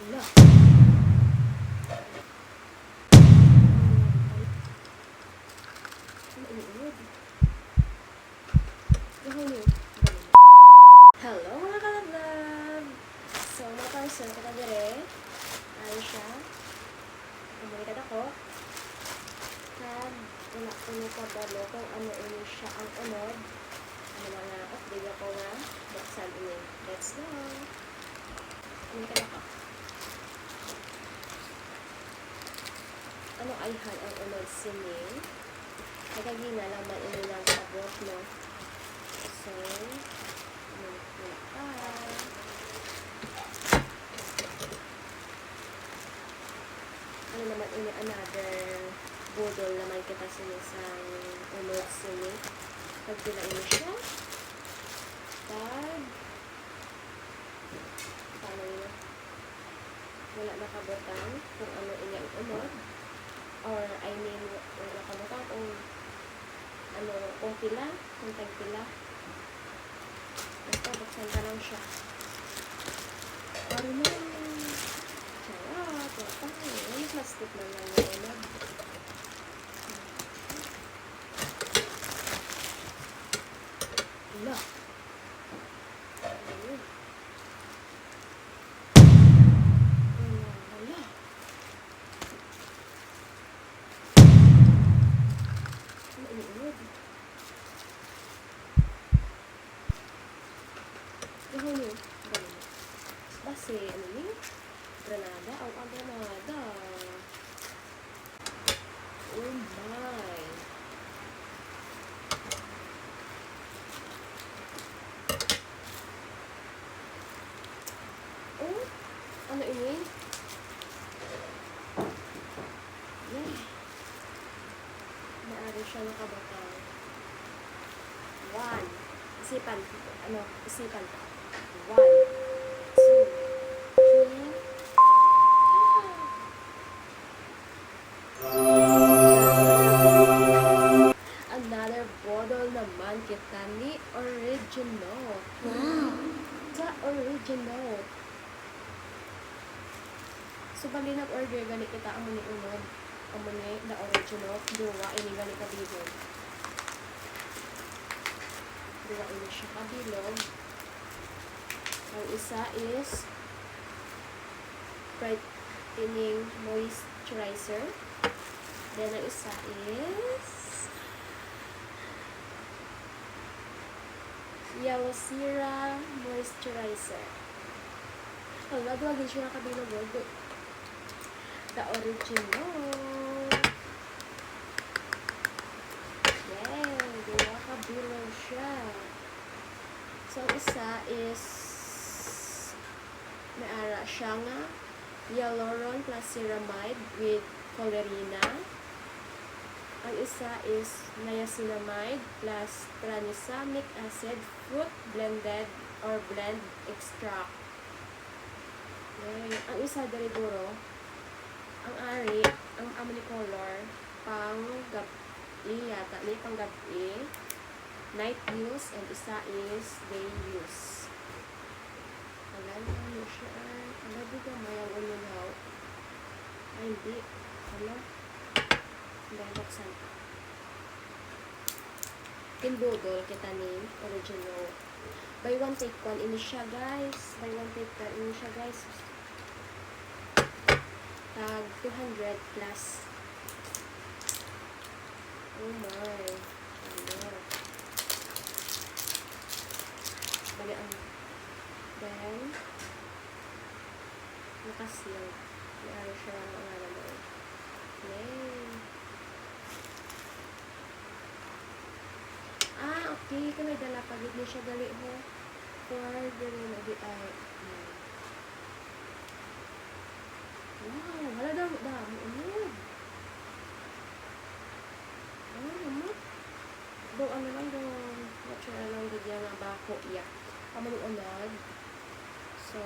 Wala. Hello mga kalaglag! So, mga parcel ko na dire. Ano siya? Kumalikat ako. Kag, wala ko nyo kabalo kung ano ini siya ang unod. Ano mga update ako nga. Buksan ini. Let's go! Kumalikat ako. Ano ay han ang unod sini? Nagagina lang man ini lang abot mo. So, ano naman ini another budol naman kita sinisang unod sini. Pag ini siya. Pag paano yun? Wala nakabutan kung ano ini ang unod. Or I mean, wala nakabutan kung ano, kung pila, kung tagpila. Basta buksan ka lang siya. Ano na? Sarap. May plastic na lang yun. Wala. Ayun. Wala. Uod. Ano yun? Base, ano yun? Granada? Ang granada. Oh my. Oh, ano ini? Yeah. Maari siya nakabataw. One. Isipan. Ano? Isipan. One. Two. Three. Another bottle naman kita ni original. Wow! The original. So, bali nag-order, gali kita ang muni unod. Ang muni, the original. Duwa, ini gali kabilog. Duwa, ini siya kabilog. Ang isa is brightening moisturizer. Then, ang isa is Yellow Sira moisturizer. Ang nagwagin siya kabilog. The original. Yeah, duwa kabilog siya. So, ang isa is may ara siya nga hyaluron plus ceramide with colerina. Ang isa is niacinamide plus tranexamic acid fruit blended or blend extract. Okay. Ang isa deriguro, ang ari, ang amani color, pang gabi yata, ni pang gabi, night use, and isa is day use. Alam mo siya, alam mo gamay ang ululaw. Ay, hindi. Alam. Dahil buksan ka. Tinbudol kita ni original. Buy one take one. Ini siya guys. Buy one take one. Ini siya guys. Tag 200 plus. Oh my. Ano. Bali ang. Then. Nakasil. May siya ang alam mo. Yay. Okay, kami dala pagid niya siya gali ho. For dali na di ay. Wow, wala daw dami. Ano? Do ano lang do. Watch lang do diya nga bako iya. Kamali unod. So,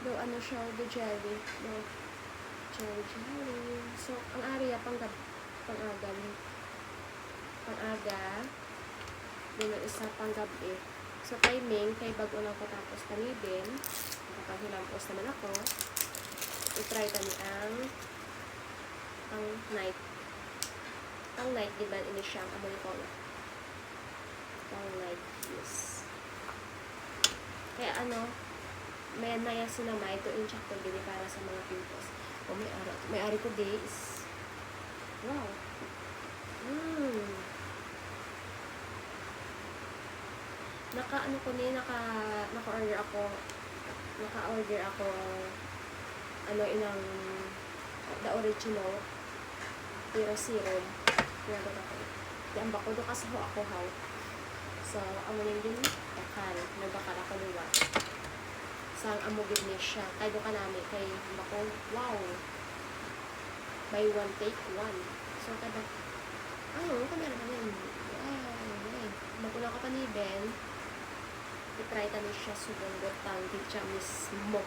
do ano siya do jelly. Do jelly. So, ang area pang-aga. Doon isa pang gabi. So, timing, kay bago lang ko tapos talibin. Hilampos naman ako. I-try kami ang night. Ang night, di ba, ini siyang amoy ko na. Ang night, yes. Kaya may niacinamide to inject to gini para sa mga pimples. O may ari ko days. Wow. Naka-order ako inang the original pero serum. Kaya ako. Yan ba ko do kasi ako how. So, amo ning din bakal. Nagbakal ako luwa. Sang amugid ni siya. Kay do kanami kay bako wow. Buy one take one. So kada kamera man yun. Ay. Maguna ka pa ni Ben. I-try ta ni siya subong gotang di siya mismo.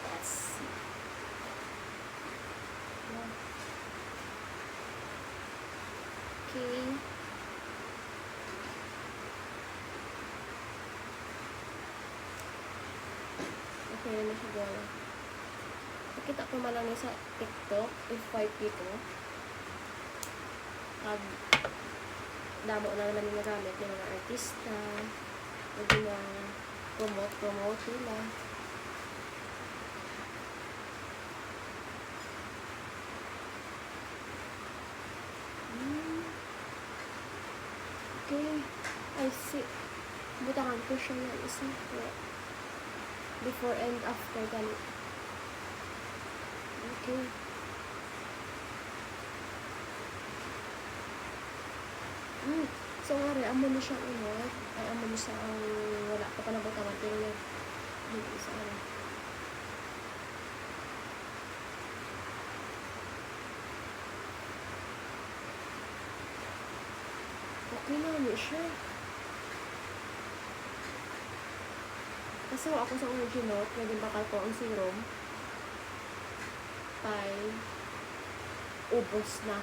Let's see. Okay. Okay na siguro. Nakita ko malang sa TikTok, FYP ko. Damo na naman yung nagamit ng mga artista. Pwede na promote nila. Okay. I see. Butakan ko siya yan isa. Before and after ganit. Okay. So nga rin, amo na siyang amo na siyang wala pa pa nabutangan pero yung isa okay na niya siya. Kasi ako sa original, pwede bakal ko ang serum. Ubos na.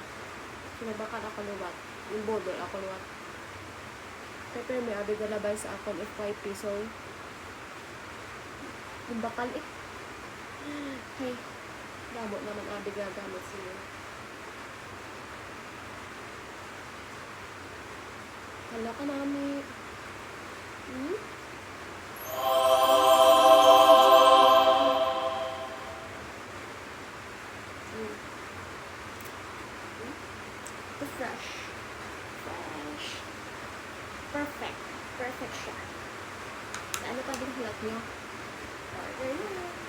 Sinabakal ako luwat. Yung bodol ako luwat. Pero may abig galabay sa akong FYP. So, yung bakal hey, damo naman abig gagamit siya. Hala ka nami. Fresh. Perfect siya. Ano pa din hilat nyo? Order nyo.